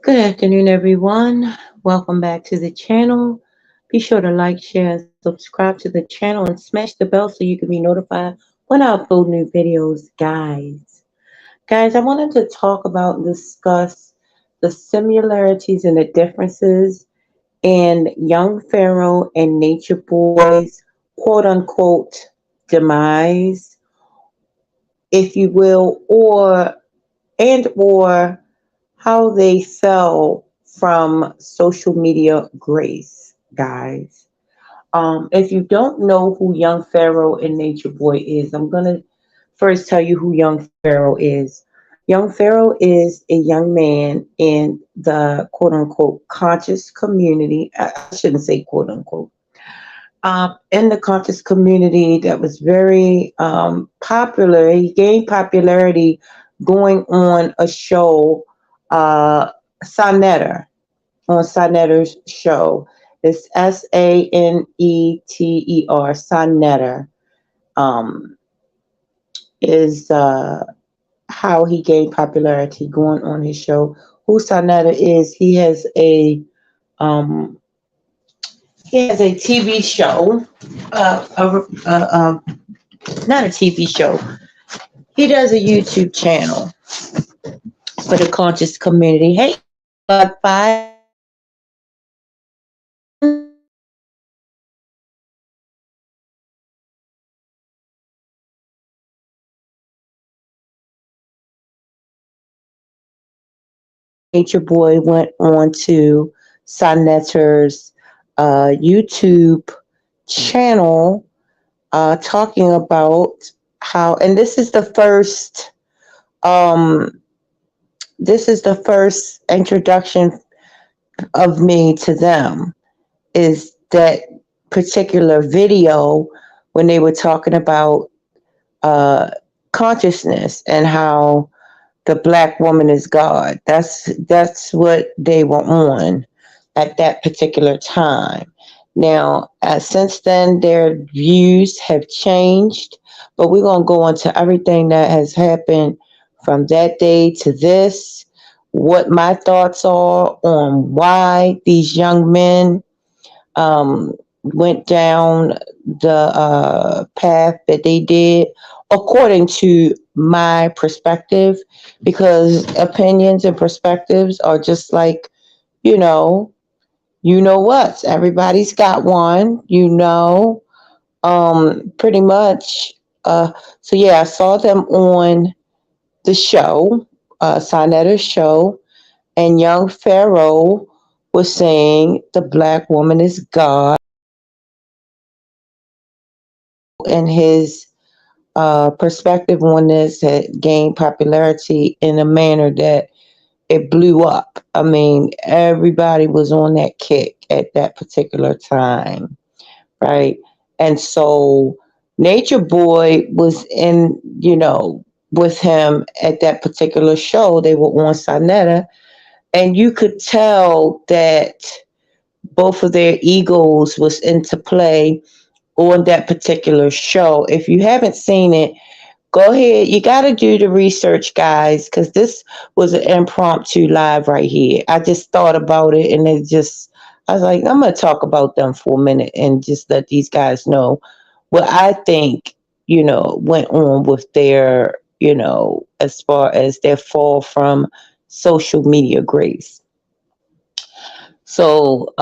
Good afternoon, everyone. Welcome back to the channel. Be sure to like, share, and subscribe to the channel and smash the bell so you can be notified when I upload new videos, guys. Guys, I wanted to talk about and discuss the similarities and the differences in young Pharaoh and Nature Boy's quote unquote demise, if you will, or how they fell from social media grace, guys. If you don't know who Young Pharaoh and Nature Boy is, I'm gonna first tell you who Young Pharaoh is. Young Pharaoh is a young man in the quote unquote conscious community. I shouldn't say quote unquote. In the conscious community that was very popular. He gained popularity going on a show, Sonetta, on Sonetter's show. It's Saneter. Sonetta is how he gained popularity going on his show. Who Sonetta is? Um, he has a TV show, uh, a, not a TV show. He does a YouTube channel for the conscious community. Hey, God Five. Nature Boy went on to Sonetter's YouTube channel, talking about how, and um, this is the first introduction of me to them. Is that particular video when they were talking about uh, consciousness and how the black woman is God. That's what they were on at that particular time. Now, since then, their views have changed, but we're gonna go into everything that has happened from that day to this. What my thoughts are on why these young men went down the path that they did, according to my perspective, because opinions and perspectives are just like, you know, what? Everybody's got one, pretty much. So yeah, I saw them on the show, Sonetter's show, and young Pharaoh was saying the black woman is God, and his perspective on this had gained popularity in a manner that it blew up. I mean, everybody was on that kick at that particular time, right? And so Nature Boy was in, with him at that particular show. They were on Sonetta, and you could tell that both of their egos was into play on that particular show. If you haven't seen it, go ahead. You got to do the research, guys, because this was an impromptu live right here. I just thought about it, and I was like, I'm going to talk about them for a minute and just let these guys know what I think, went on with their, as far as their fall from social media grace. So,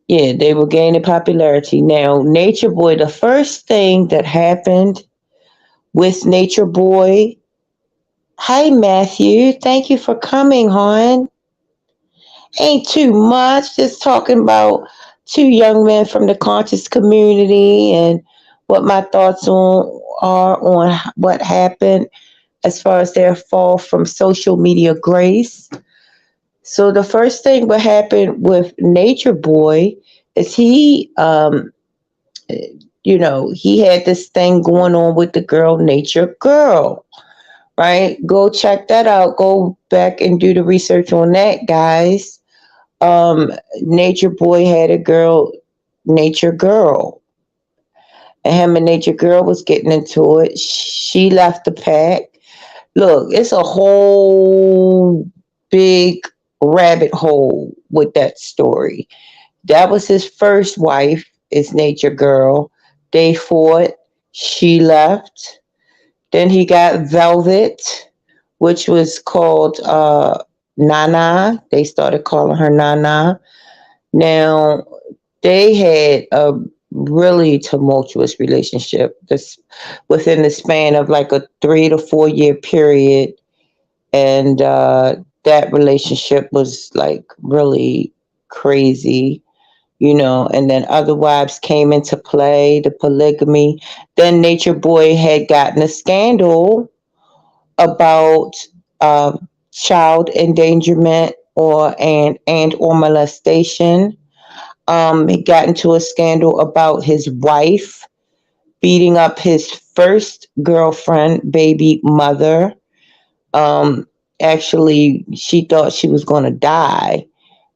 yeah, they were gaining popularity. Now, Nature Boy, the first thing that happened with Nature Boy. Hi, Matthew. Thank you for coming, hon. Ain't too much. Just talking about two young men from the conscious community and what my thoughts are on what happened as far as their fall from social media grace. So the first thing what happened with Nature Boy is he had this thing going on with the girl Nature Girl, right? Go check that out. Go back and do the research on that, guys. Nature Boy had a girl, Nature Girl, and him and Nature Girl was getting into it. She left the pack. Look, it's a whole big rabbit hole with that story. That was his first wife, is Nature Girl. They fought. She left. Then he got Velvet, which was called Nana. They started calling her Nana. Now, they had a really tumultuous relationship this within the span of like a 3 to 4 year period. And that relationship was like really crazy, and then other wives came into play, the polygamy. Then Nature Boy had gotten a scandal about child endangerment or molestation. He got into a scandal about his wife beating up his first girlfriend, baby mother. Um, Actually, she thought she was going to die.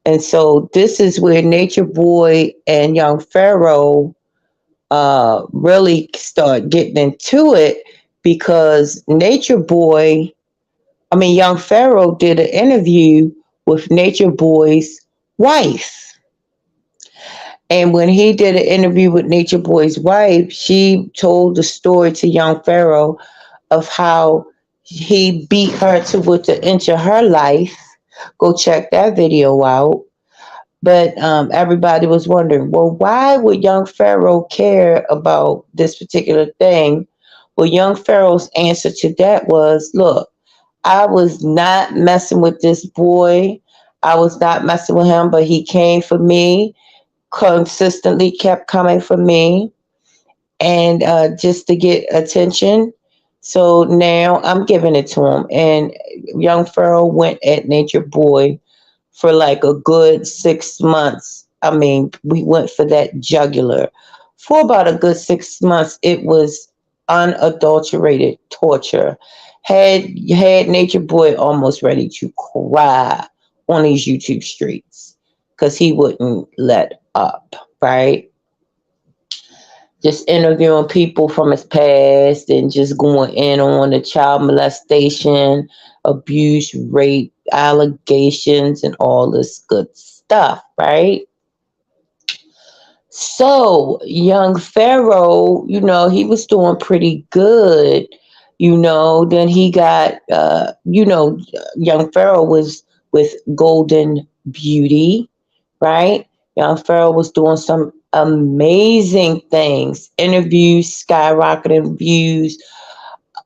And so this is where Nature Boy and young Pharaoh really start getting into it, because young Pharaoh did an interview with Nature Boy's wife. And when he did an interview with Nature Boy's wife, she told the story to young Pharaoh of how he beat her to within an inch of her life. Go check that video out. But everybody was wondering, well, why would young Pharaoh care about this particular thing? Well, young Pharaoh's answer to that was, look, I was not messing with this boy. I was not messing with him, but he came for me, consistently kept coming for me, and just to get attention. So now I'm giving it to him. And young Pharaoh went at Nature Boy for like a good 6 months. I mean, we went for that jugular. For about a good 6 months, it was unadulterated torture. Had Nature Boy almost ready to cry on these YouTube streets because he wouldn't let up, right? Just interviewing people from his past and just going in on the child molestation, abuse, rape, allegations, and all this good stuff, right? So, young Pharaoh, he was doing pretty good. Then he got, young Pharaoh was with Golden Beauty, right? Young Pharaoh was doing some amazing things, interviews, skyrocketing views,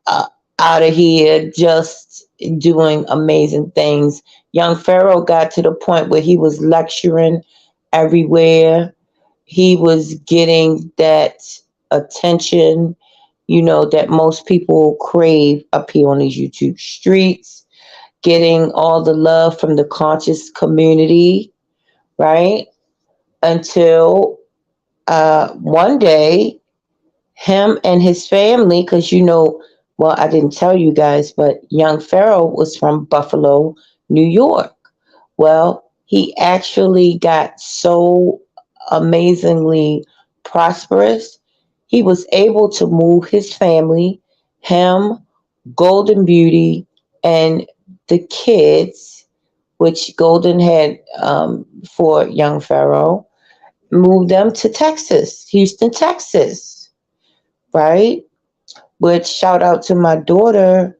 uh, out of here, just doing amazing things. Young Pharaoh got to the point where he was lecturing everywhere. He was getting that attention, that most people crave up here on these YouTube streets, getting all the love from the conscious community, right? Until one day, him and his family, because well, I didn't tell you guys, but young Pharaoh was from Buffalo, New York. Well, he actually got so amazingly prosperous, he was able to move his family, him, Golden Beauty, and the kids, which Golden had for young Pharaoh, moved them to Texas, Houston, Texas, right? Which, shout out to my daughter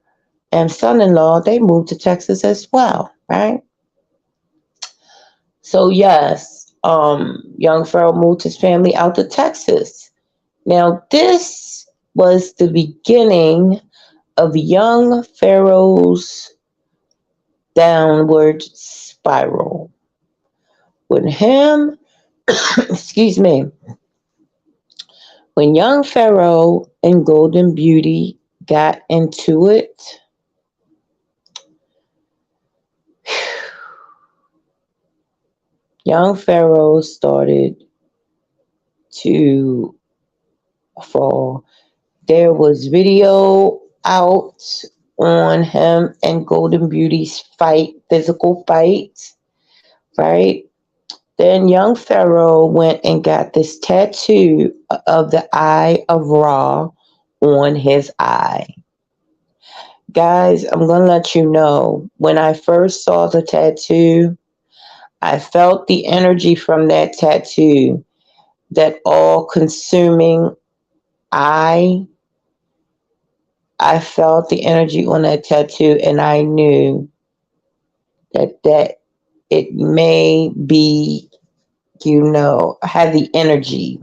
and son-in-law, they moved to Texas as well, right? So yes, young Pharaoh moved his family out to Texas. Now this was the beginning of young Pharaoh's downward spiral. When him, excuse me, when young Pharaoh and Golden Beauty got into it, young Pharaoh started to fall. There was video out on him and Golden Beauty's fight, physical fight, right? Then young Pharaoh went and got this tattoo of the Eye of Ra on his eye. Guys, I'm going to let you know, when I first saw the tattoo, I felt the energy from that tattoo, that all consuming I. I felt the energy on that tattoo, and I knew that it may be, have the energy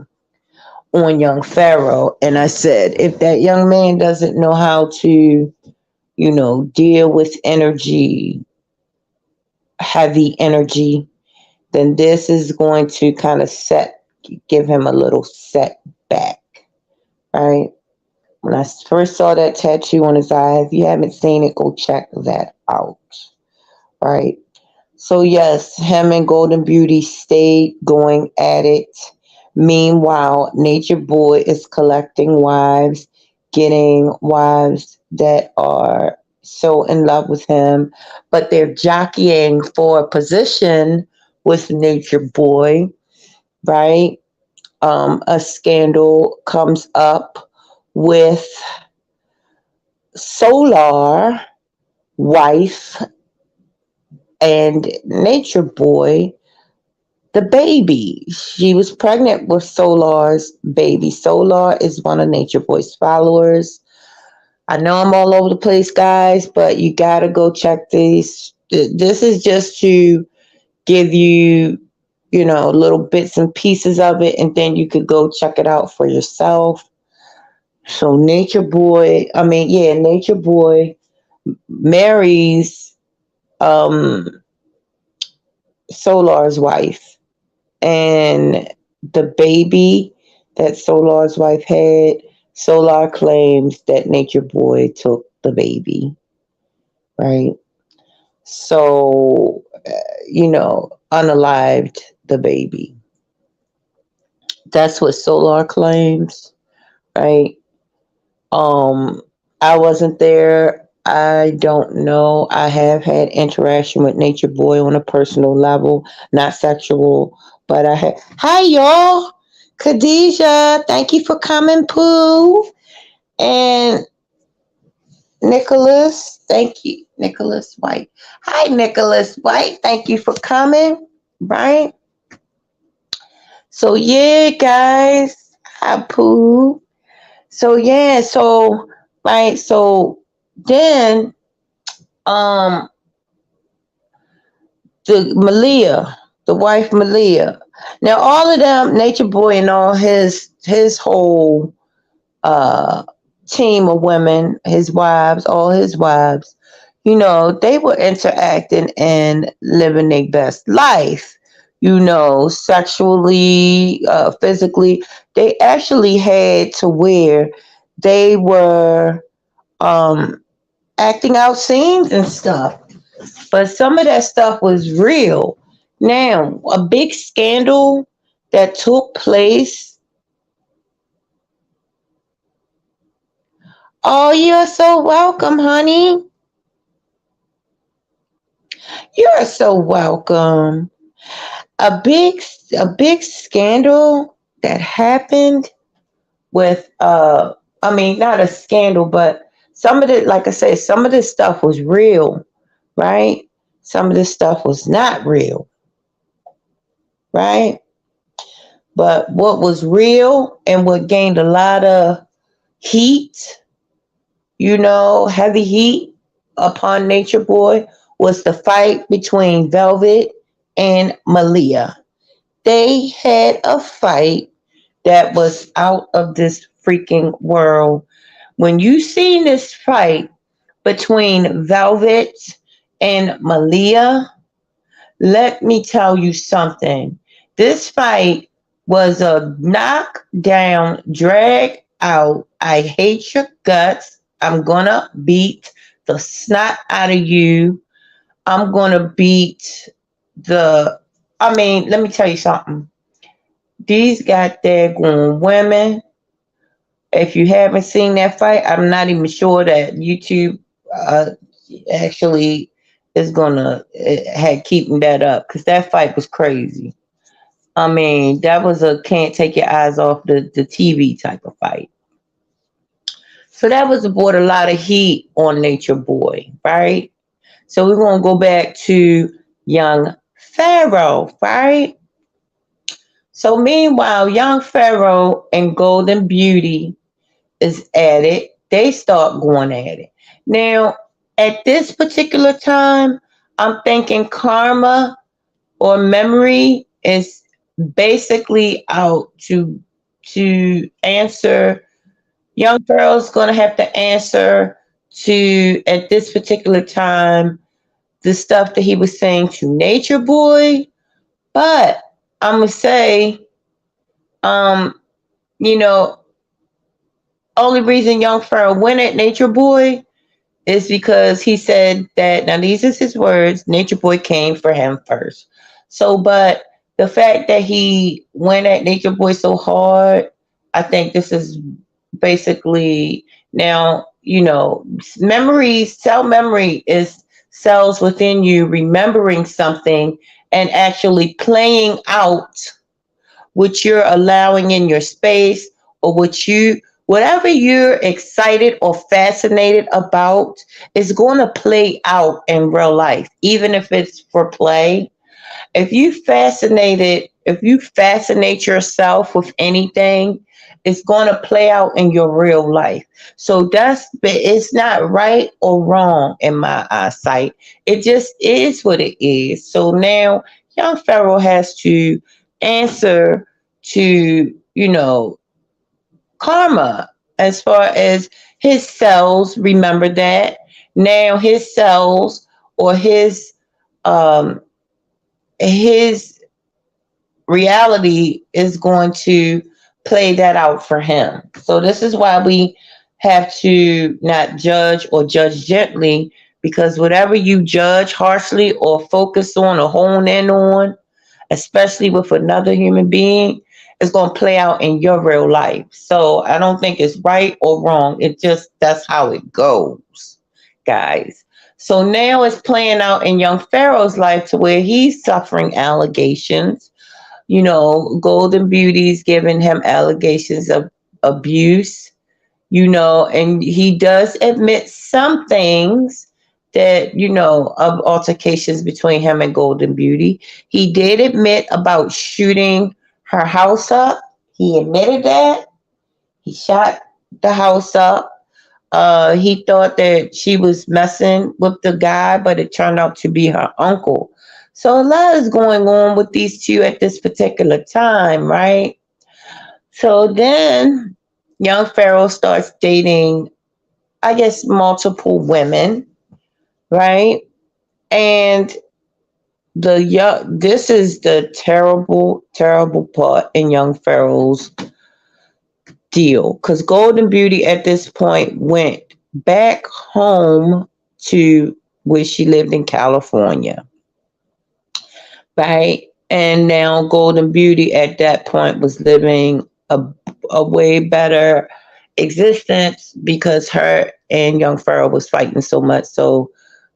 on young Pharaoh. And I said, if that young man doesn't know how to, deal with energy, heavy energy, then this is going to kind of give him a little setback, right? When I first saw that tattoo on his eye, if you haven't seen it, go check that out, right? So yes, him and Golden Beauty stayed going at it. Meanwhile, Nature Boy is collecting wives, getting wives that are so in love with him, but they're jockeying for a position with Nature Boy, right? A scandal comes up with Solar wife and Nature Boy, the baby. She was pregnant with Solar's baby. Solar is one of Nature Boy's followers. I know I'm all over the place, guys, but you gotta go check these. This is just to give you, little bits and pieces of it, and then you could go check it out for yourself. So Nature Boy marries um Solar's wife, and the baby that Solar's wife had, Solar claims that Nature Boy took the baby, right? So, unalived the baby. That's what Solar claims, right? Um, I wasn't there. I don't know. I have had interaction with Nature Boy on a personal level, not sexual, but I had. Hi, y'all. Khadijah, thank you for coming, Pooh. And Nicholas, thank you. Nicholas White. Hi, Nicholas White. Thank you for coming, right? So, yeah, guys. Hi, Pooh. So, yeah, right. So, then um the Malia, the wife Malia. Now all of them, Nature Boy and all his whole uh team of women, his wives, all his wives, they were interacting and living their best life. Sexually, physically, they actually had to where they were um acting out scenes and stuff. But some of that stuff was real. Now, a big scandal that took place. Oh, you're so welcome, honey. You're so welcome. A big a big scandal that happened with I mean, not a scandal, but some of it, like I said, some of this stuff was real, right? Some of this stuff was not real, right? But what was real and what gained a lot of heat, heavy heat upon Nature Boy, was the fight between Velvet and Malia. They had a fight that was out of this freaking world. When you seen this fight between Velvet and Malia, let me tell you something. This fight was a knockdown, drag out. I hate your guts. I'm gonna beat the snot out of you. I'm gonna beat the. Let me tell you something. These goddamn women. If you haven't seen that fight, I'm not even sure that YouTube uh, actually is gonna had keeping that up, because that fight was crazy. That was a can't take your eyes off the TV type of fight. So that was brought a lot of heat on Nature Boy, right? So we're gonna go back to young Pharaoh, right? So meanwhile, young Pharaoh and Golden Beauty is at it. They start going at it. Now, at this particular time, I'm thinking karma or memory is basically out to answer. Young Pharaoh's gonna have to answer to at this particular time the stuff that he was saying to Nature Boy. But I'm gonna say, um, you know, only reason Young Pharaoh went at Nature Boy is because he said that, now these is his words, Nature Boy came for him first. So, but the fact that he went at Nature Boy so hard, I think this is basically now, memories, cell memory is cells within you remembering something and actually playing out what you're allowing in your space, or whatever you're excited or fascinated about is going to play out in real life, even if it's for play. If you fascinate yourself with anything, it's going to play out in your real life. So it's not right or wrong in my eyesight. It just is what it is. So now young Pharaoh has to answer to, karma, as far as his cells. Remember that now his cells, or um his reality is going to play that out for him. So this is why we have to not judge or judge gently, because whatever you judge harshly or focus on or hone in on, especially with another human being, is going to play out in your real life. So I don't think it's right or wrong. It just, that's how it goes, guys. So now it's playing out in young Pharaoh's life to where he's suffering allegations. Golden Beauty's giving him allegations of abuse, and he does admit some things that, of altercations between him and Golden Beauty. He did admit about shooting her house up. He admitted that. He shot the house up. He thought that she was messing with the guy, but it turned out to be her uncle. So a lot is going on with these two at this particular time, right? So then young Pharaoh starts dating, I guess, multiple women, right? And this is the terrible, terrible part in young Pharaoh's deal, because Golden Beauty at this point went back home to where she lived in California, right? And now Golden Beauty at that point was living a way better existence because her and young Pharaoh was fighting so much. So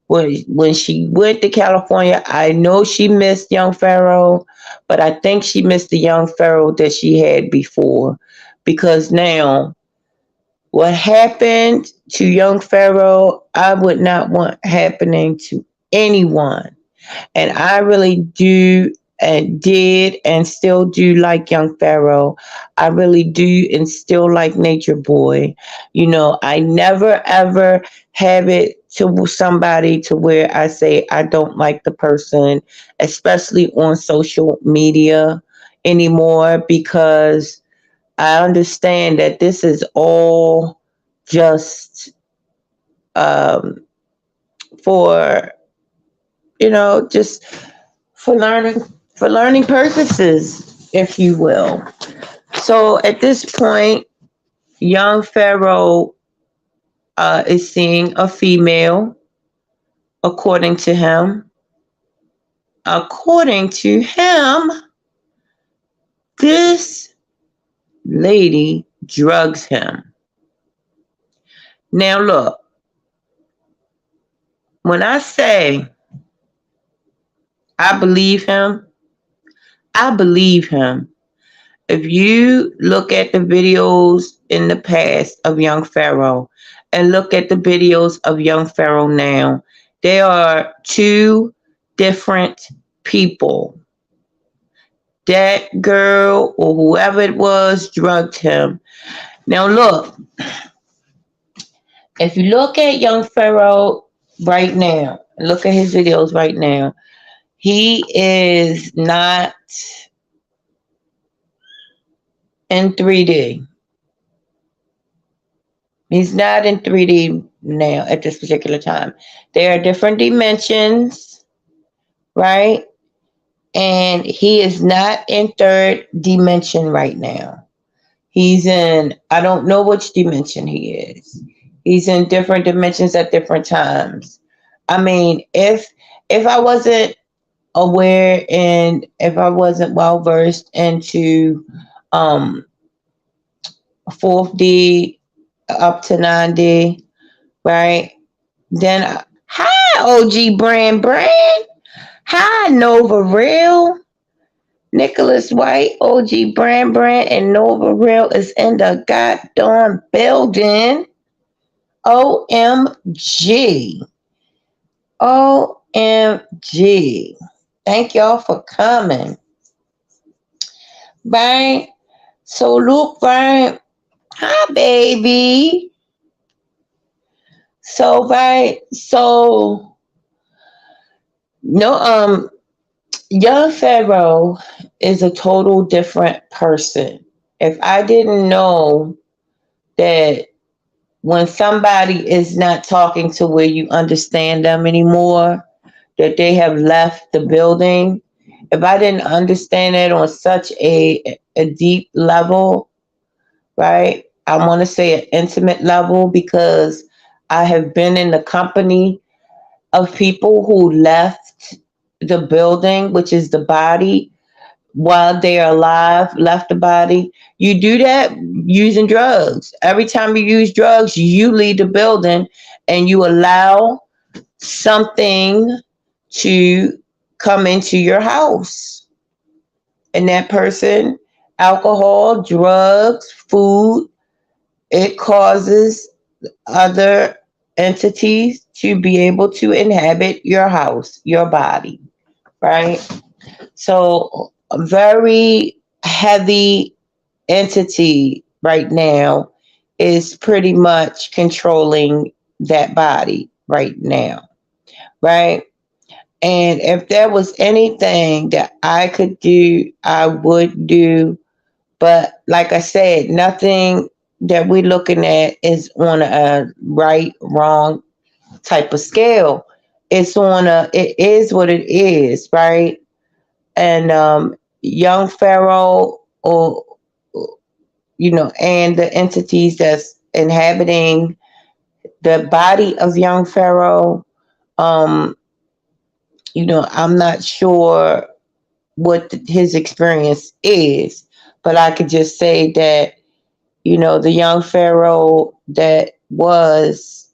when she went to California, I know she missed young Pharaoh, but I think she missed the young Pharaoh that she had before, because now what happened to young Pharaoh, I would not want happening to anyone. And I really do and did and still do like young Pharaoh. I really do and still like Nature Boy. I never ever have it to somebody to where I say I don't like the person, especially on social media anymore, because I understand that this is all just um, for, just for learning purposes, if you will. So at this point, young Pharaoh is seeing a female. According to him, according to him, this lady drugs him. Now look, when I say I believe him, I believe him. If you look at the videos in the past of young Pharaoh and look at the videos of young Pharaoh now, they are two different people. That girl or whoever it was drugged him. Now look, if you look at young Pharaoh right now, look at his videos right now, he is not in 3D. He's not in 3D now at this particular time. There are different dimensions, right? And he is not in third dimension right now. He's in, I don't know which dimension he is. He's in different dimensions at different times. I mean, if I wasn't aware and if I wasn't well versed into um 4D up to 9D, right? Then hi OG Brand. Hi Nova Real. Nicholas White, OG Brand, and Nova Real is in the goddamn building. OMG. OMG. Thank y'all for coming. Right? So look, right? Hi, baby. So, right? So, no, young Pharaoh is a total different person. If I didn't know that when somebody is not talking to where you understand them anymore, that they have left the building, if I didn't understand it on such a deep level, right? I want to say an intimate level because I have been in the company of people who left the building, which is the body, while they are alive, left the body. You do that using drugs. Every time you use drugs, you leave the building and you allow something to come into your house. And that person, alcohol, drugs, food, it causes other entities to be able to inhabit your house, your body, right? So, a very heavy entity right now is pretty much controlling that body right now, right? And if there was anything that I could do, I would do. But like I said, nothing that we're looking at is on a right, wrong type of scale. It is what it is, right? And young Pharaoh, or and the entities that's inhabiting the body of young Pharaoh, um, I'm not sure what his experience is, but I could just say that, the young Pharaoh that was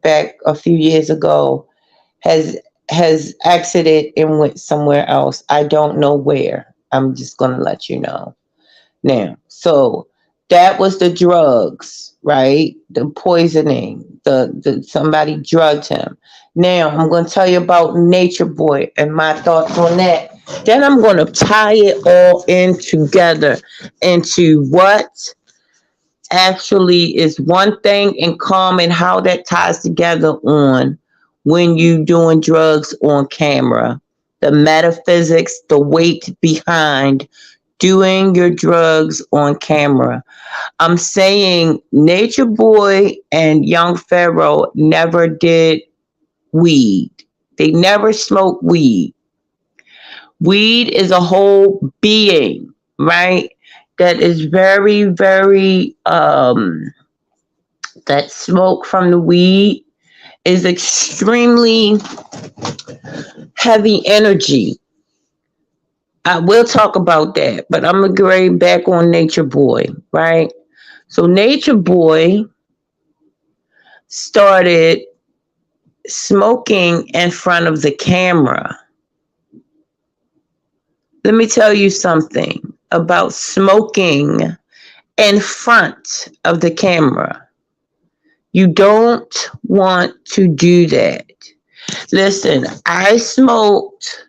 back a few years ago has exited and went somewhere else. I don't know where. I'm just gonna let you know now. So that was the drugs, right? The poisoning. The somebody drugged him. Now I'm gonna tell you about Nature Boy and my thoughts on that. Then I'm gonna tie it all in together into what actually is one thing in common, how that ties together on when you doing drugs on camera, the metaphysics, the weight behind doing your drugs on camera. I'm saying Nature Boy and Young Pharaoh never did weed. They never smoked weed. Weed is a whole being, right? That is very, very that smoke from the weed is extremely heavy energy. I will talk about that, but I'm gonna get back on Nature Boy, right? So Nature Boy started smoking in front of the camera. Let me tell you something. about smoking in front of the camera. You don't want to do that. Listen, I smoked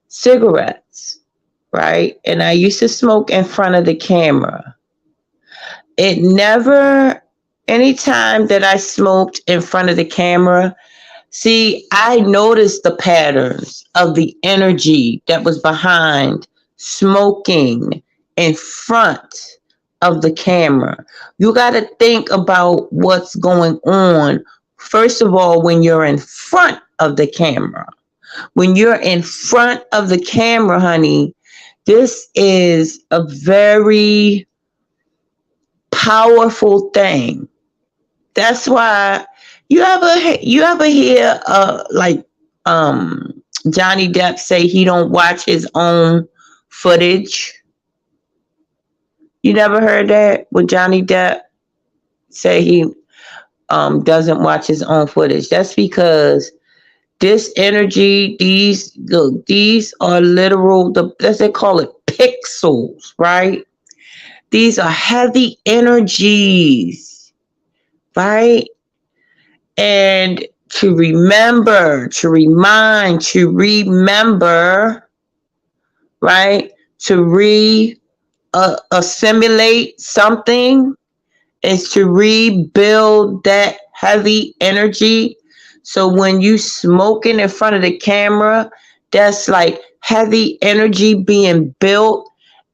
cigarettes, right? And I used to smoke in front of the camera. It never, anytime that I smoked in front of the camera, see, I noticed the patterns of the energy that was behind smoking in front of the camera. You got to think about what's going on, first of all, when you're in front of the camera. When you're in front of the camera, honey, this is a very powerful thing. That's why you ever hear like Johnny Depp say he don't watch his own footage? You never heard that when Johnny Depp say he doesn't watch his own footage? That's because this energy, these are literal, let's say call it pixels, right? These are heavy energies, right? And to remember, to remind, to remember, right? To assimilate something is to rebuild that heavy energy. So when you smoking in front of the camera, that's like heavy energy being built.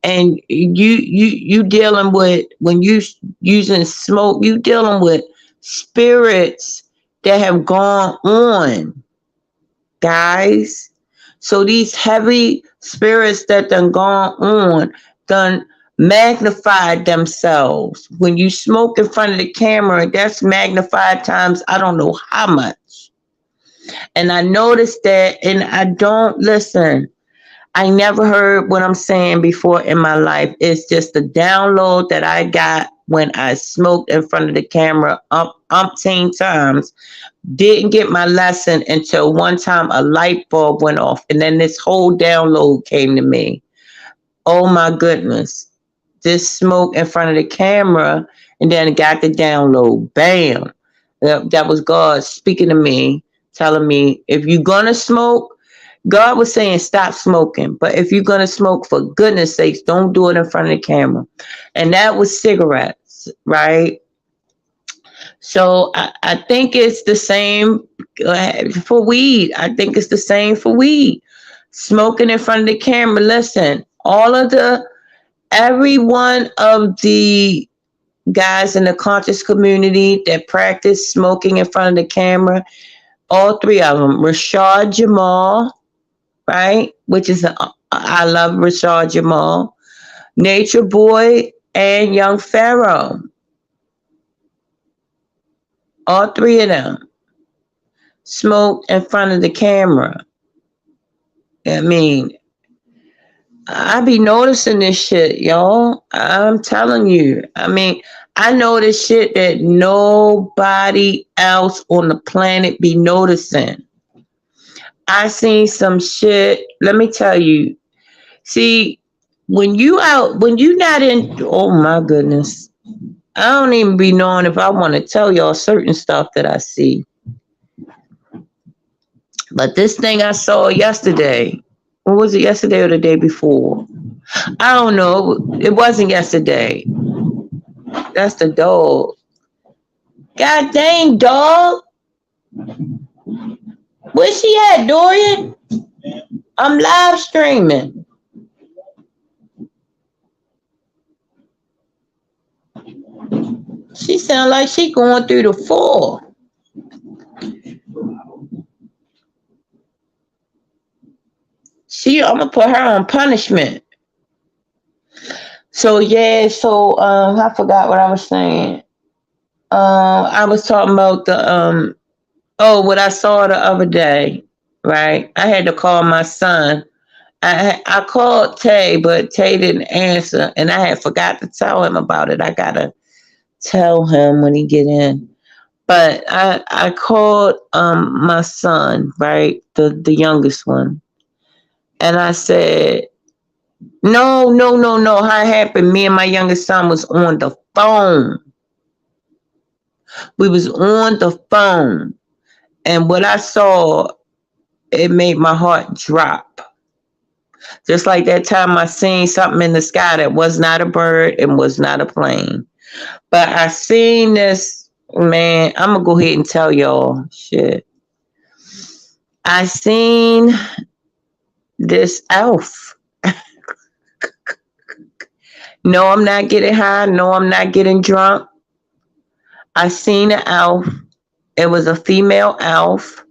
And you dealing with, when you using smoke, you dealing with spirits that have gone on, guys. So these heavy spirits that done gone on, done magnified themselves. When you smoke in front of the camera, that's magnified times I don't know how much. And I noticed that, and I don't listen. I never heard what I'm saying before in my life. It's just a download that I got when I smoked in front of the camera umpteen times. Didn't get my lesson until one time a light bulb went off, and then this whole download came to me. Oh my goodness. This smoke in front of the camera, and then got the download. Bam. That was God speaking to me, telling me, if you're going to smoke, God was saying stop smoking. But if you're going to smoke, for goodness sakes, don't do it in front of the camera. And that was cigarettes, right? So I think it's the same for weed. I think it's the same for weed. Smoking in front of the camera. Listen, every one of the guys in the conscious community that practice smoking in front of the camera, all three of them, Rashad Jamal, right? I love Rashad Jamal, Natureboy, and Young Pharaoh. All three of them smoked in front of the camera. I mean, I be noticing this shit, y'all. I'm telling you. I mean, I notice shit that nobody else on the planet be noticing. I seen some shit. Let me tell you. See, when you not in, oh my goodness. I don't even be knowing if I want to tell y'all certain stuff that I see. But this thing I saw yesterday, or was it yesterday or the day before? I don't know. It wasn't yesterday. That's the dog. God dang, dog. Where's she at, Dorian? I'm live streaming. She sound like she going through the floor. I'm gonna put her on punishment. So yeah, I forgot what I was saying. I was talking about what I saw the other day, right? I had to call my son. I called Tay, but Tay didn't answer, and I had forgot to tell him about it. I gotta tell him when he get in. But I called my son, right, the youngest one, and I said, No, no, no, no. How it happened? Me and my youngest son was on the phone. We was on the phone, and what I saw, it made my heart drop. Just like that time I seen something in the sky that was not a bird and was not a plane. But I seen this, man. I'm gonna go ahead and tell y'all shit. I seen this elf. No, I'm not getting high. No, I'm not getting drunk. I seen an elf. It was a female elf.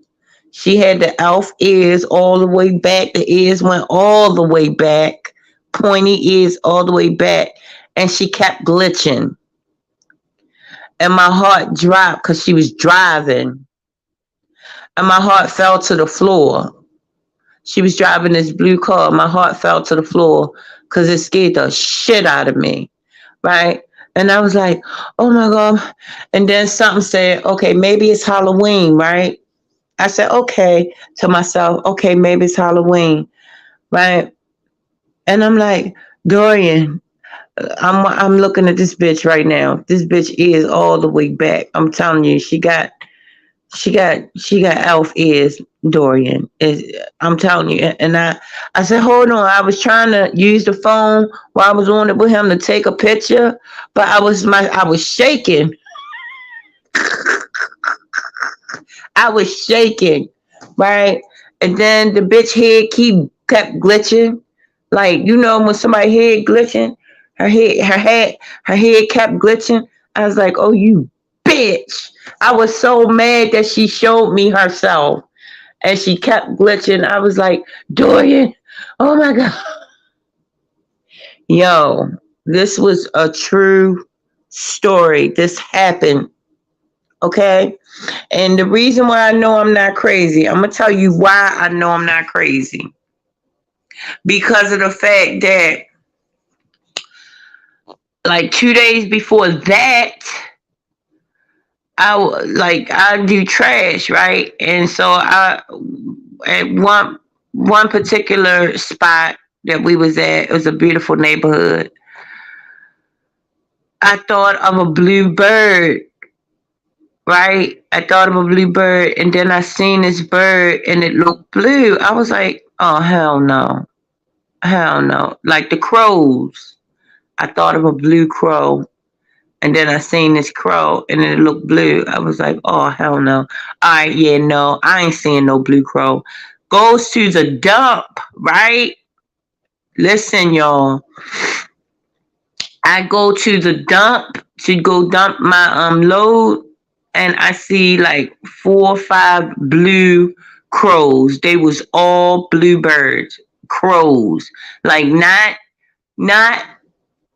She had the elf ears all the way back. The ears went all the way back, pointy ears all the way back. And she kept glitching. And my heart dropped because she was driving. And my heart fell to the floor. She was driving this blue car. My heart fell to the floor because it scared the shit out of me. Right? And I was like, oh my God. And then something said, okay, maybe it's Halloween, right? I said, okay, to myself, okay, maybe it's Halloween, right? And I'm like, Dorian, I'm looking at this bitch right now. This bitch is all the way back. I'm telling you, she got elf ears, Dorian. I'm telling you. And I said, hold on. I was trying to use the phone while I was on it with him to take a picture, but I was shaking. I was shaking, right? And then the bitch head kept glitching. Like, when somebody head glitching, her head kept glitching. I was like, oh, you bitch. I was so mad that she showed me herself and she kept glitching. I was like, Dorian, oh my God. Yo, this was a true story. This happened. Okay. And the reason why I know I'm not crazy, I'm going to tell you why I know I'm not crazy. Because of the fact that, like 2 days before that, I do trash, right? And so at one particular spot that we was at, it was a beautiful neighborhood. I thought of a blue bird, right? I thought of a blue bird, and then I seen this bird, and it looked blue. I was like, oh hell no, hell no! Like the crows. I thought of a blue crow, and then I seen this crow, and it looked blue. I was like, oh hell no! All right, yeah, no, I ain't seeing no blue crow. Goes to the dump, right? Listen, y'all. I go to the dump to go dump my load, and I see like 4 or 5 blue crows. They was all bluebirds, crows. Like not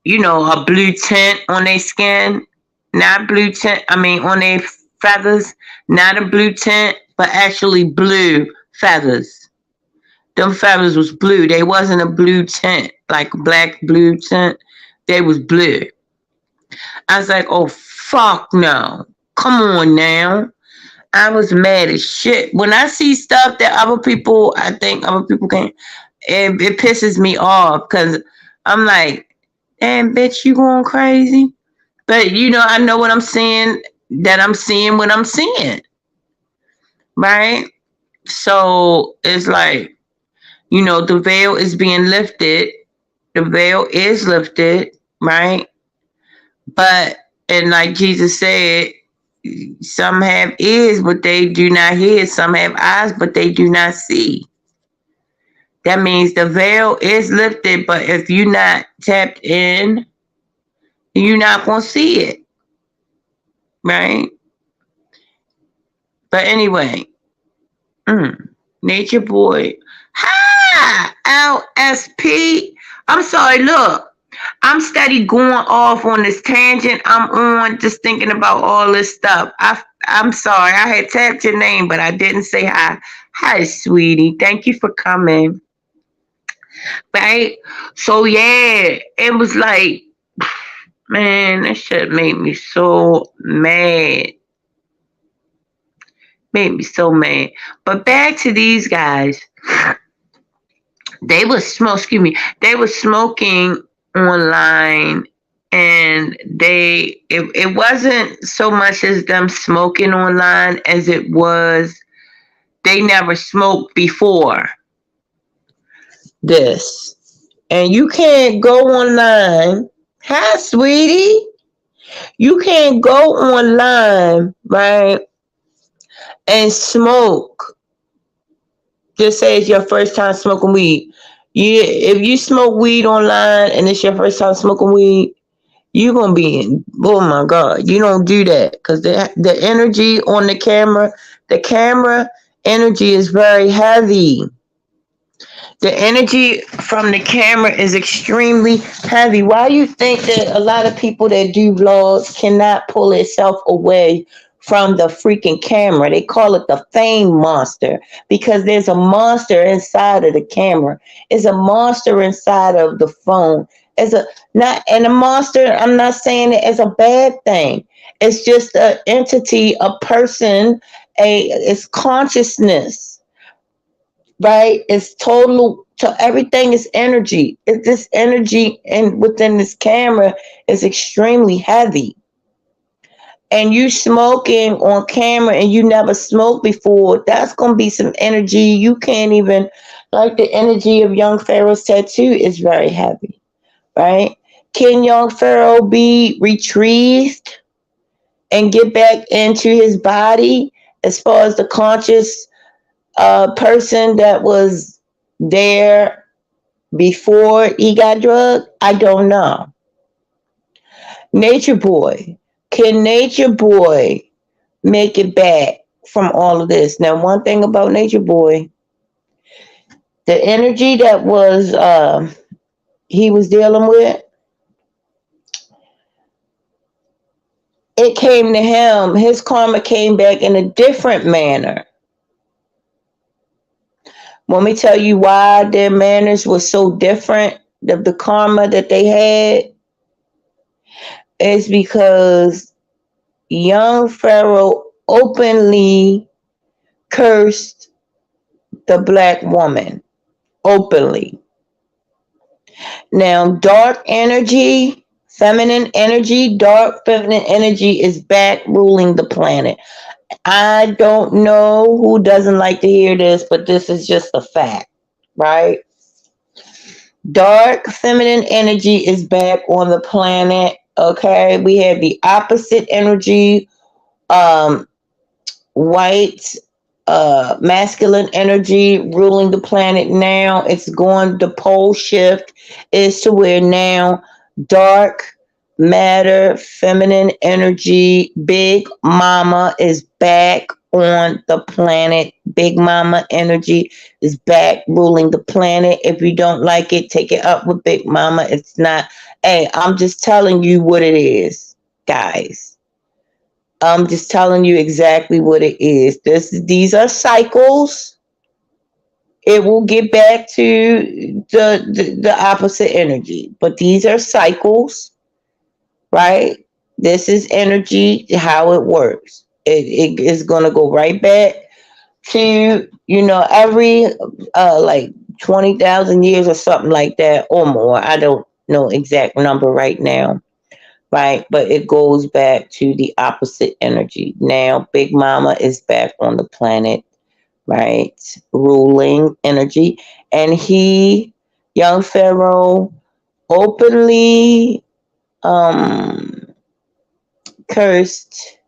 a blue tint on their skin, not blue tint. I mean on their feathers, not a blue tint, but actually blue feathers. Them feathers was blue. They wasn't a blue tint, like a black blue tint. They was blue. I was like, oh fuck no. Come on now. I was mad as shit. When I see stuff that I think other people can, it pisses me off because I'm like, damn bitch, you going crazy? But I know what I'm seeing, that I'm seeing what I'm seeing. Right? So it's like, the veil is being lifted. The veil is lifted, right? But, and like Jesus said, some have ears, but they do not hear. Some have eyes, but they do not see. That means the veil is lifted, but if you're not tapped in, you're not going to see it. Right? But anyway, Nature Boy. Ha! LSP. I'm sorry, look. I'm steady going off on this tangent. I'm on just thinking about all this stuff. I'm sorry. I had tapped your name, but I didn't say hi. Hi, sweetie. Thank you for coming. Right? So yeah, it was like, man, that shit made me so mad. Made me so mad. But back to these guys. They was smoke. Excuse me. They was smoking online, and it wasn't so much as them smoking online as it was they never smoked before this. And you can't go online. Hi, sweetie. You can't go online, right, and smoke. Just say it's your first time smoking weed. If you smoke weed online and it's your first time smoking weed, you're gonna be in. Oh my God, you don't do that because the energy on the camera energy is very heavy. The energy from the camera is extremely heavy. Why do you think that a lot of people that do vlogs cannot pull itself away from the freaking camera? They call it the fame monster because there's a monster inside of the camera. It's a monster inside of the phone. It's a not and a monster. I'm not saying it as a bad thing. It's just an entity, a person, it's consciousness, right? It's total. So everything is energy. This energy and within this camera is extremely heavy. And you smoking on camera and you never smoked before, that's gonna be some energy you can't even, like the energy of young Pharaoh's tattoo is very heavy, right? Can young Pharaoh be retrieved and get back into his body as far as the conscious person that was there before he got drugged? I don't know. Nature Boy. Can Nature Boy make it back from all of this? Now, one thing about Nature Boy, the energy that was he was dealing with, it came to him. His karma came back in a different manner. Want me to tell you why their manners were so different? The karma that they had is because young Pharaoh openly cursed the black woman. Openly. Now, dark energy, dark feminine energy is back ruling the planet. I don't know who doesn't like to hear this, but this is just a fact, right? Dark feminine energy is back on the planet. Okay, we have the opposite energy, white masculine energy ruling the planet now. It's going, the pole shift is to where now dark matter, feminine energy, big mama is back on the planet. Big mama energy is back ruling the planet. If you don't like it, take it up with big mama. It's not, hey, I'm just telling you what it is, guys. I'm just telling you exactly what it is. These are cycles. It will get back to the opposite energy, but these are cycles, right? This is energy, how it works. It is going to go right back to, every like 20,000 years or something like that or more. I don't know exact number right now. Right, but it goes back to the opposite energy. Now, Big Mama is back on the planet, right? Ruling energy. And young Pharaoh, openly cursed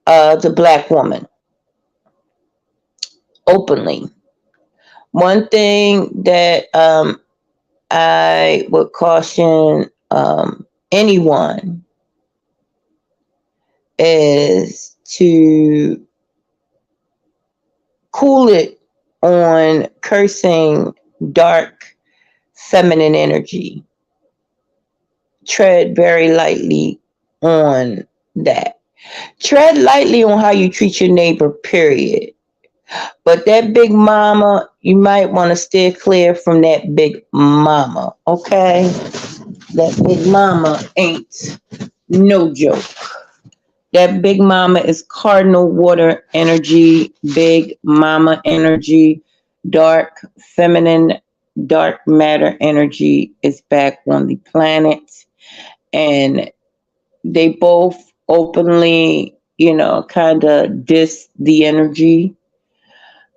the black woman. Openly. One thing that I would caution anyone is to cool it on cursing dark feminine energy. Tread very lightly on that. Tread lightly on how you treat your neighbor, period. But that big mama, you might want to steer clear from that big mama, okay? That big mama ain't no joke. That big mama is cardinal water energy, big mama energy. Dark feminine, dark matter energy is back on the planet, and they both openly, kind of diss the energy,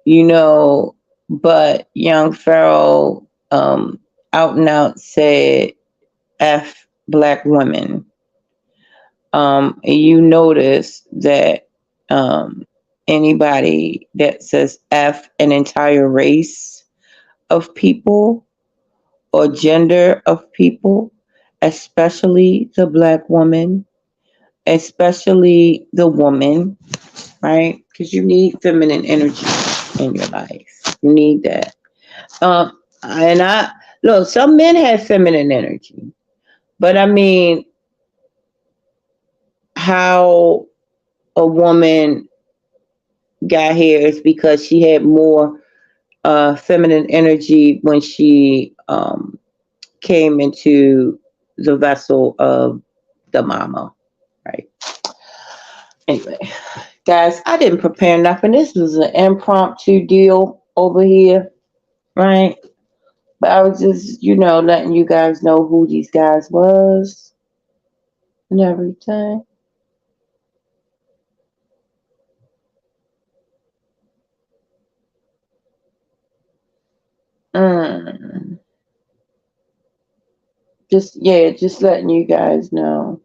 you know, but young Pharaoh out and out said F black women. And you notice that anybody that says F an entire race of people or gender of people, especially the black woman, especially the woman, right? Because you need feminine energy in your life. You need that. And I look, some men have feminine energy, but I mean, how a woman got here is because she had more feminine energy when she came into the vessel of the mama, right? Anyway, guys, I didn't prepare nothing. This was an impromptu deal over here, right? But I was just, letting you guys know who these guys was and everything. Mm. Just letting you guys know.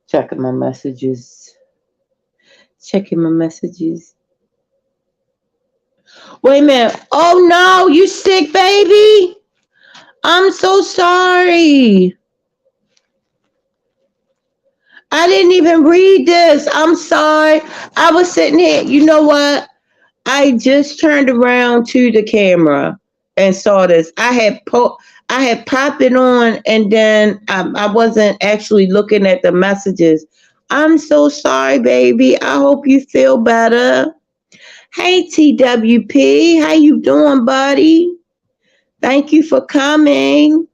Checking my messages. Checking my messages. Wait a minute. Oh no, you sick, baby? I'm so sorry. I didn't even read this. I'm sorry. I was sitting here. You know what? I just turned around to the camera and saw this. I had popped it on, and then I wasn't actually looking at the messages. I'm so sorry, baby. I hope you feel better. Hey, TWP, how you doing, buddy? Thank you for coming.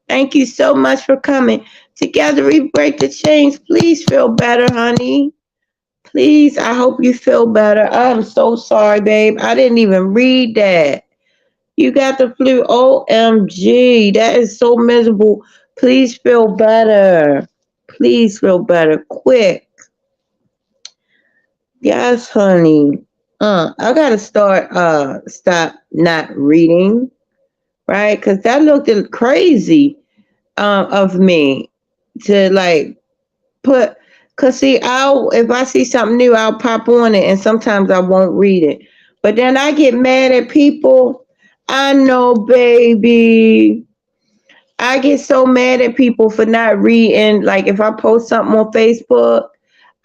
Thank you so much for coming. Together we break the chains. Please feel better, honey. Please, I hope you feel better. I'm so sorry, babe. I didn't even read that. You got the flu. OMG. That is so miserable. Please feel better. Please feel better. Quick. Yes, honey. I gotta stop not reading, right? Because that looked crazy of me to like put, cause see, I'll if I see something new, I'll pop on it, and sometimes I won't read it. But then I get mad at people. I know, baby. I get so mad at people for not reading. Like if I post something on Facebook,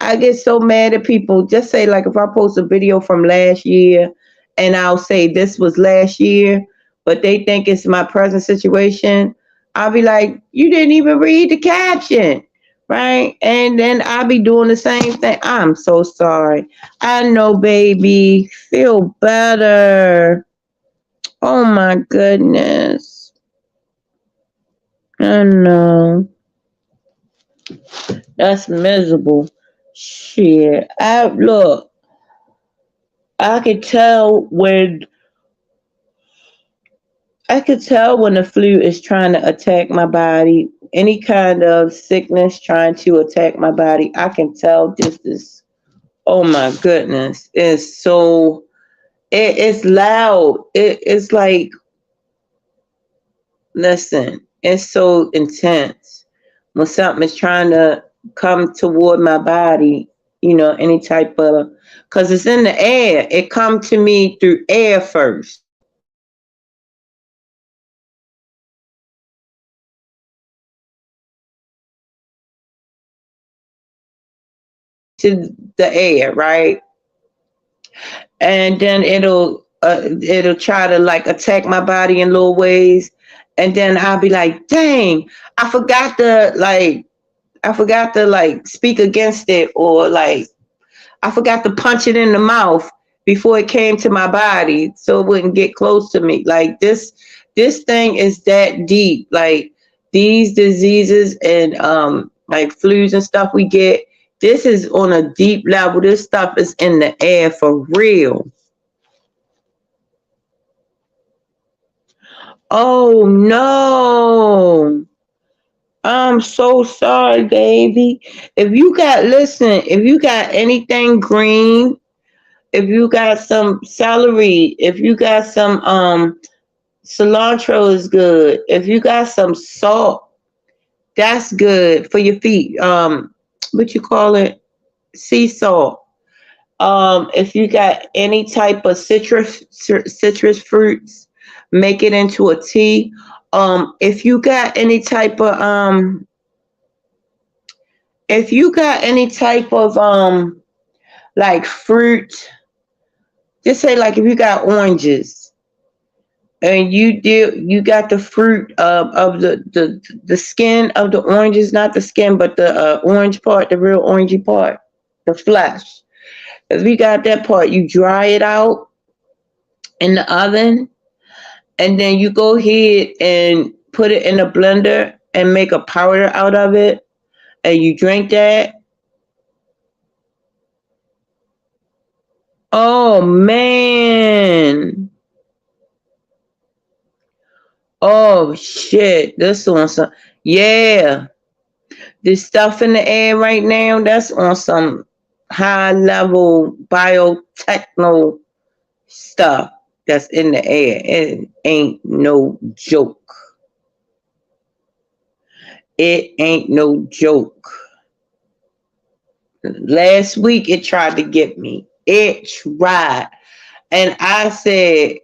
I get so mad at people. Just say like if I post a video from last year and I'll say this was last year, but they think it's my present situation, I'll be like, you didn't even read the caption. Right? And then I'll be doing the same thing. I'm so sorry. I know, baby. Feel better. Oh my goodness. I know. That's miserable. Shit. I could tell when the flu is trying to attack my body. Any kind of sickness trying to attack my body, I can tell just this. Oh my goodness. It's loud. It's like, listen, it's so intense. When something is trying to come toward my body, any type of, because it's in the air. It come to me through air first. To the air, right? And then it'll try to like attack my body in little ways, and then I'll be like, dang, I forgot to like speak against it, or like I forgot to punch it in the mouth before it came to my body so it wouldn't get close to me. Like this thing is that deep. Like these diseases and like flus and stuff we get This is on a deep level. This stuff is in the air for real. Oh no. I'm so sorry, baby. If you got anything green, if you got some celery, if you got some cilantro is good. If you got some salt, that's good for your feet. What you call it? Sea salt. If you got any type of citrus fruits, make it into a tea. If you got any type of if you got any type of like fruit, just say like if you got oranges and you got the fruit of the skin of the oranges, not the skin but the orange part, the real orangey part, the flesh. If you got that part, you dry it out in the oven, and then you go ahead and put it in a blender and make a powder out of it, and you drink that. Oh man. Oh shit. This on some, yeah. This stuff in the air right now, that's on some high level biotechno stuff that's in the air. It ain't no joke. It ain't no joke. Last week it tried to get me. It tried. And I said,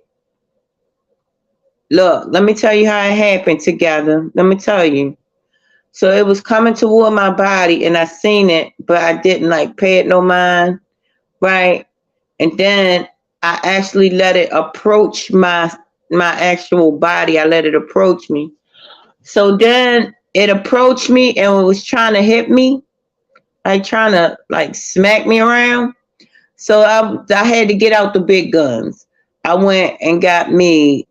look, let me tell you how it happened together. Let me tell you. So it was coming toward my body and I seen it, but I didn't like pay it no mind. Right. And then I actually let it approach my actual body. I let it approach me. So then it approached me and it was trying to hit me, like trying to like smack me around. So I had to get out the big guns. I went and got me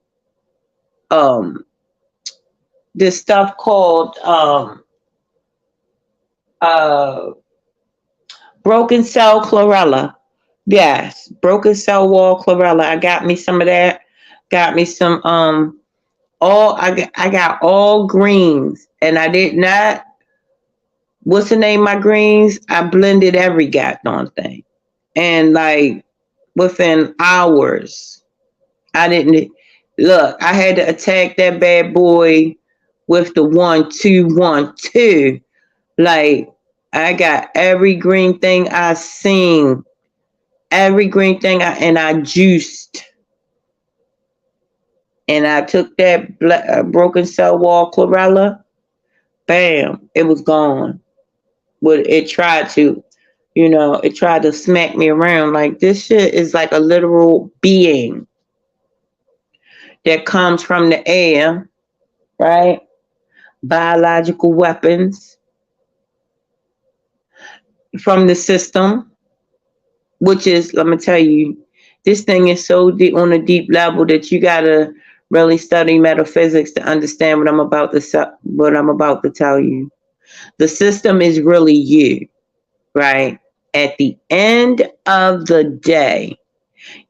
um this stuff called uh broken cell chlorella. Yes, broken cell wall chlorella. I got me some of that. Got me some I got all greens, and I did not. What's the name of my greens? I blended every goddamn thing, and like within hours, I didn't look. I had to attack that bad boy with the 1 2 1 2. Like I got every green thing I seen, every green thing and I juiced, and I took that broken cell wall chlorella. Bam, it was gone. But it tried to, it tried to smack me around. Like this shit is like a literal being that comes from the air, right? Biological weapons from the system, which is, let me tell you, this thing is so deep on a deep level that you gotta really study metaphysics to understand what I'm about to tell you. The system is really you, right? At the end of the day,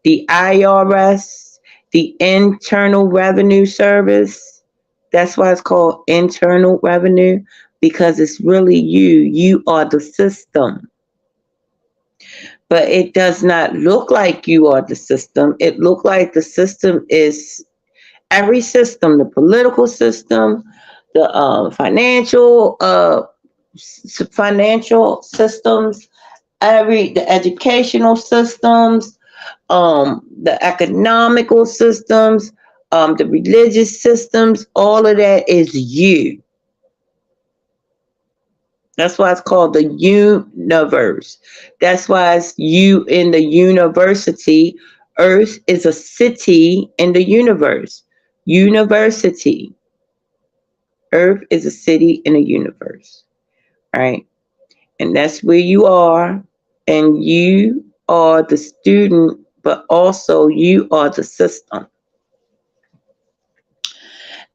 the IRS, the Internal Revenue Service, that's why it's called Internal Revenue, because it's really you. You are the system. But it does not look like you are the system. It looks like the system is every system, the political system, the financial systems, the educational systems, the economical systems, the religious systems. All of that is you. That's why it's called the universe. That's why it's you in the university. Earth is a city in the universe. University. Earth is a city in the universe. Right? And that's where you are. And you are the student, but also you are the system.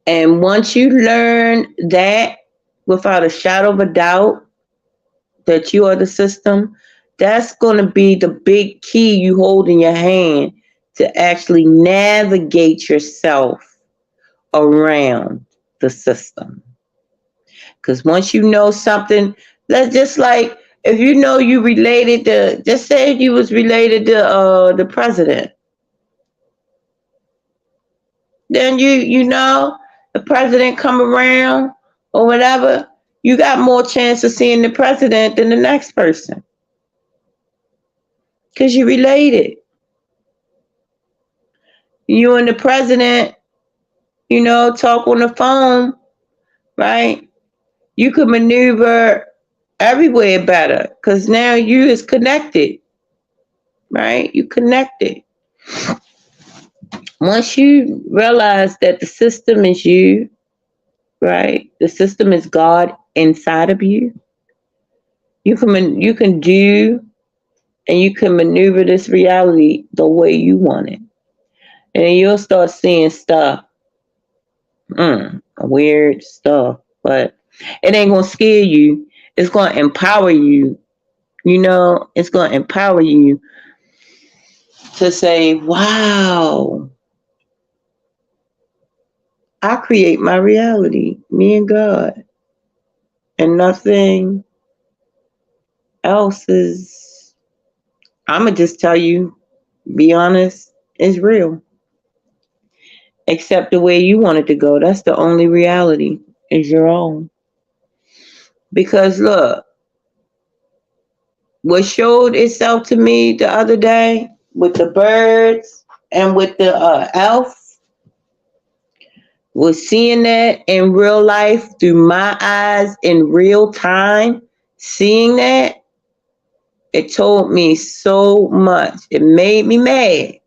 And once you learn that without a shadow of a doubt, that you are the system, that's going to be the big key you hold in your hand to actually navigate yourself around the system. Because once you know something, that's just like if you know you related to, just say you was related to the president, then you know the president come around or whatever, you got more chance of seeing the president than the next person because you related. You and the president, talk on the phone, right? You could maneuver everywhere better because now you is connected, right? You connected. Once you realize that the system is you, right? The system is God inside of you. You can do and you can maneuver this reality the way you want it, and then you'll start seeing stuff, weird stuff, but it ain't gonna scare you. It's gonna empower you. It's gonna empower you to say, "Wow, I create my reality, me and God, and nothing else is." I'm gonna just tell you, be honest, is real. Except the way you want it to go. That's the only reality is your own. Because look, what showed itself to me the other day with the birds and with the elf was seeing that in real life through my eyes in real time. Seeing that, it told me so much. It made me mad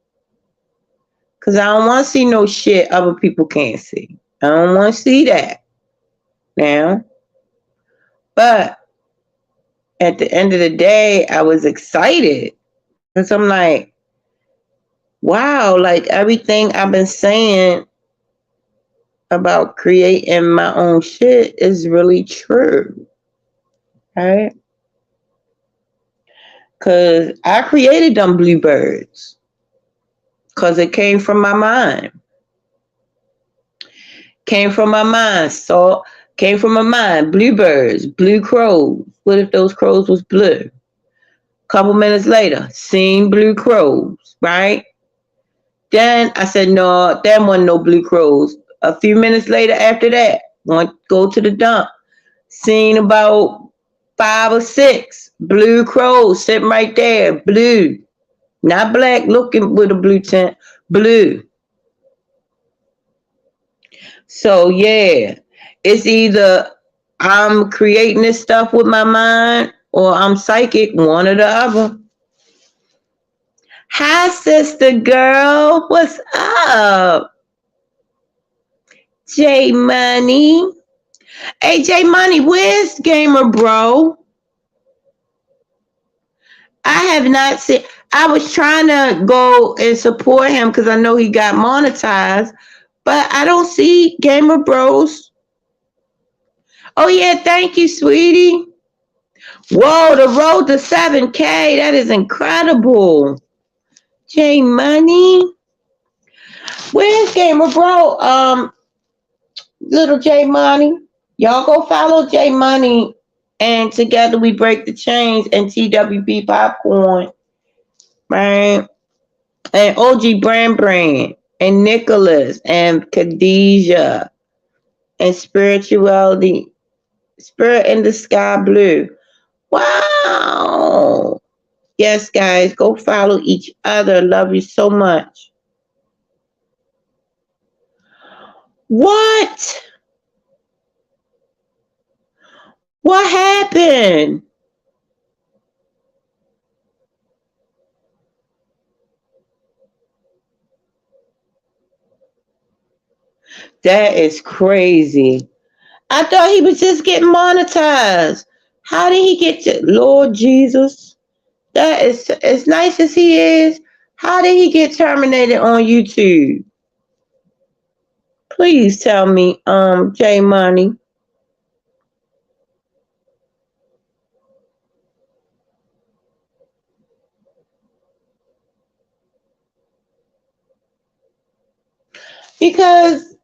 because I don't want to see no shit other people can't see. I don't want to see that now. But at the end of the day, I was excited because I'm like, wow, like everything I've been saying about creating my own shit is really true, right? Because I created them bluebirds because it came from my mind. Came from my mind. So came from my mind. Bluebirds, blue crows. What if those crows was blue? Couple minutes later, seen blue crows, right? Then I said, no, there wasn't no blue crows. A few minutes later after that, go to the dump. Seen about 5 or 6 blue crows sitting right there, blue. Not black, looking with a blue tint, blue. So yeah, it's either I'm creating this stuff with my mind or I'm psychic, one or the other. Hi, sister girl. What's up? J Money. Hey, J Money, where's Gamer Bro? I have not seen. I was trying to go and support him because I know he got monetized, but I don't see Gamer Bros. Oh yeah, thank you, sweetie. Whoa, the road to 7K. That is incredible. J Money. Where's Gamer Bro? Little J Money. Y'all go follow J Money, and together we break the chains and TWB Popcorn, right? And OG Brand and Nicholas and Khadijah and Spirituality, Spirit in the Sky Blue. Wow. Yes, guys, go follow each other. Love you so much. What? What happened? That is crazy. I thought he was just getting monetized. How did he get to Lord Jesus? That is as nice as he is. How did he get terminated on YouTube? Please tell me, J Money. Because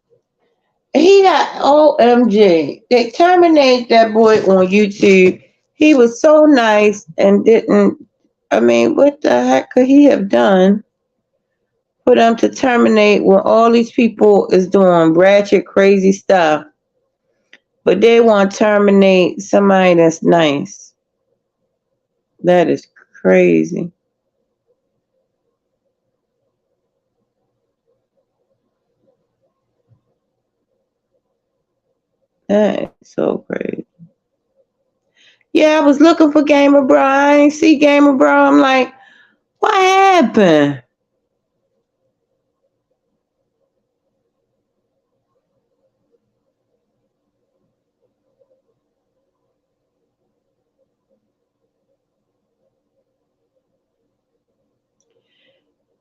he got OMG. They terminated that boy on YouTube. He was so nice and didn't. I mean, what the heck could he have done for them to terminate when all these people is doing ratchet, crazy stuff, but they want to terminate somebody that's nice? That is crazy. That is so crazy. Yeah, I was looking for Gamer Bro. I ain't see Gamer Bro. I'm like, what happened?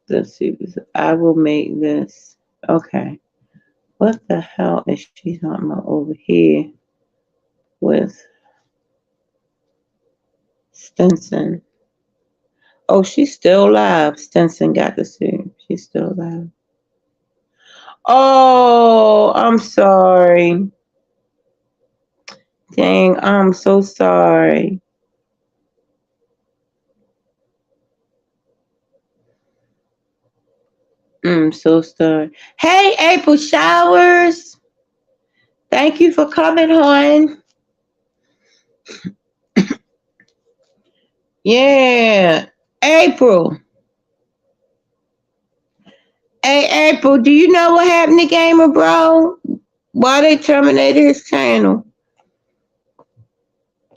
Let's see. I will make this. Okay. What the hell is she talking about over here with Stinson? Oh, she's still live. Stinson got the suit. She's still live. Oh, I'm sorry. Dang, I'm so sorry. I'm so sorry. Hey, April Showers. Thank you for coming on. Yeah. April. Hey, April, do you know what happened to Gamer Bro? Why they terminated his channel?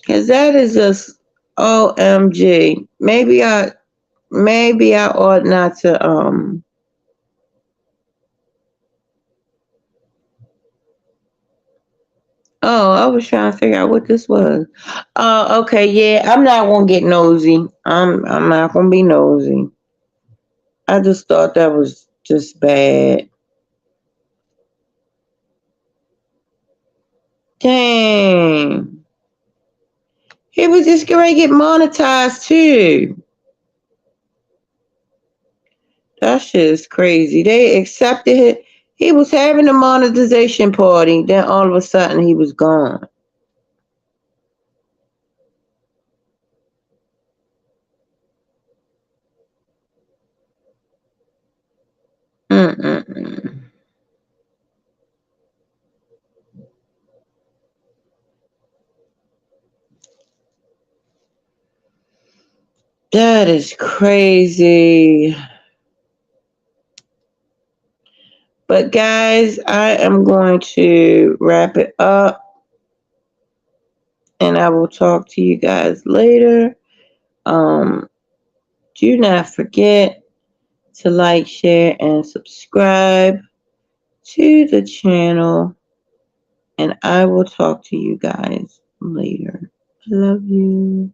Cause that is just OMG. Maybe I ought not to Oh, I was trying to figure out what this was. Okay, yeah, I'm not gonna get nosy. I'm not gonna be nosy. I just thought that was just bad. Dang. He was just gonna get monetized too. That shit is crazy. They accepted it. He was having a monetization party, then all of a sudden he was gone. Mm-mm-mm. That is crazy. But guys, I am going to wrap it up and I will talk to you guys later. Um, do not forget to like, share, and subscribe to the channel. And I will talk to you guys later. Love you.